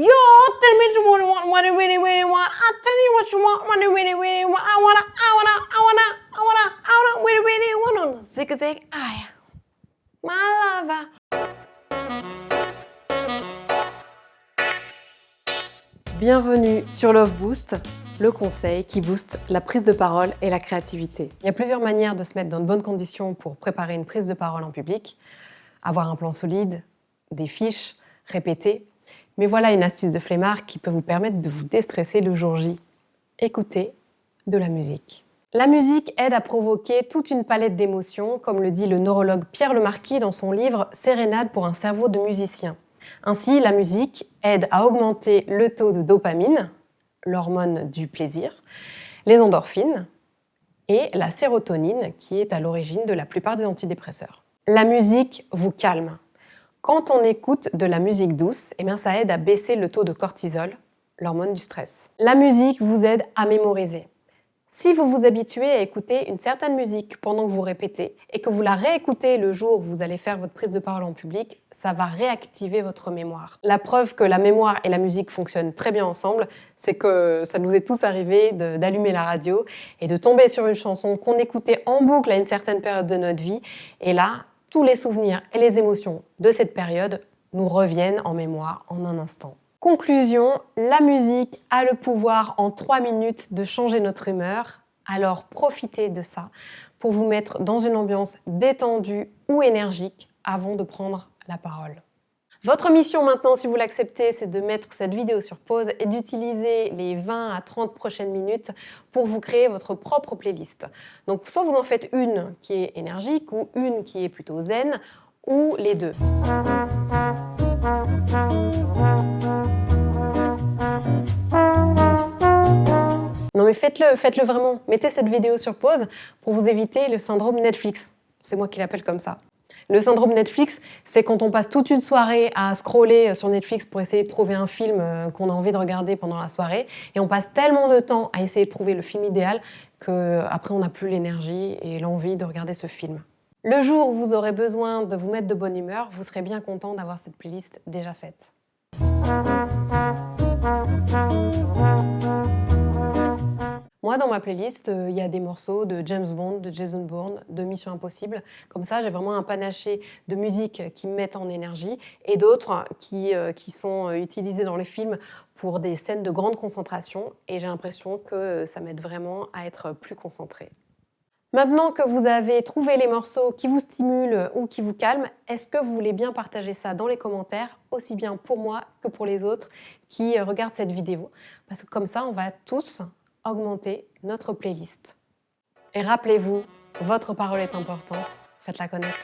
Yo, tell me what you really, really want. I'll tell you what you want, what you really, really want. I wanna, really, really wanna. Zig, zig, aïe. My lover. Bienvenue sur Love Boost, le conseil qui booste la prise de parole et la créativité. Il y a plusieurs manières de se mettre dans de bonnes conditions pour préparer une prise de parole en public. Avoir un plan solide, des fiches, répéter. Mais voilà une astuce de flemmard qui peut vous permettre de vous déstresser le jour J. Écoutez de la musique. La musique aide à provoquer toute une palette d'émotions, comme le dit le neurologue Pierre Lemarquis dans son livre « Sérénade pour un cerveau de musicien ». Ainsi, la musique aide à augmenter le taux de dopamine, l'hormone du plaisir, les endorphines et la sérotonine qui est à l'origine de la plupart des antidépresseurs. La musique vous calme. Quand on écoute de la musique douce, ça aide à baisser le taux de cortisol, l'hormone du stress. La musique vous aide à mémoriser. Si vous vous habituez à écouter une certaine musique pendant que vous répétez et que vous la réécoutez le jour où vous allez faire votre prise de parole en public, ça va réactiver votre mémoire. La preuve que la mémoire et la musique fonctionnent très bien ensemble, c'est que ça nous est tous arrivé d'allumer la radio et de tomber sur une chanson qu'on écoutait en boucle à une certaine période de notre vie. Et là, tous les souvenirs et les émotions de cette période nous reviennent en mémoire en un instant. Conclusion, la musique a le pouvoir en 3 minutes de changer notre humeur, alors profitez de ça pour vous mettre dans une ambiance détendue ou énergique avant de prendre la parole. Votre mission maintenant, si vous l'acceptez, c'est de mettre cette vidéo sur pause et d'utiliser les 20 à 30 prochaines minutes pour vous créer votre propre playlist. Donc soit vous en faites une qui est énergique ou une qui est plutôt zen, ou les deux. Non mais faites-le vraiment. Mettez cette vidéo sur pause pour vous éviter le syndrome Netflix. C'est moi qui l'appelle comme ça. Le syndrome Netflix, c'est quand on passe toute une soirée à scroller sur Netflix pour essayer de trouver un film qu'on a envie de regarder pendant la soirée, et on passe tellement de temps à essayer de trouver le film idéal qu'après on n'a plus l'énergie et l'envie de regarder ce film. Le jour où vous aurez besoin de vous mettre de bonne humeur, vous serez bien content d'avoir cette playlist déjà faite. Moi, dans ma playlist, il y a des morceaux de James Bond, de Jason Bourne, de Mission Impossible. Comme ça, j'ai vraiment un panaché de musique qui me mettent en énergie et d'autres qui sont utilisées dans les films pour des scènes de grande concentration. Et j'ai l'impression que ça m'aide vraiment à être plus concentrée. Maintenant que vous avez trouvé les morceaux qui vous stimulent ou qui vous calment, est-ce que vous voulez bien partager ça dans les commentaires, aussi bien pour moi que pour les autres qui regardent cette vidéo? Parce que comme ça, on va tous augmenter notre playlist. Et rappelez-vous, votre parole est importante, faites-la connaître.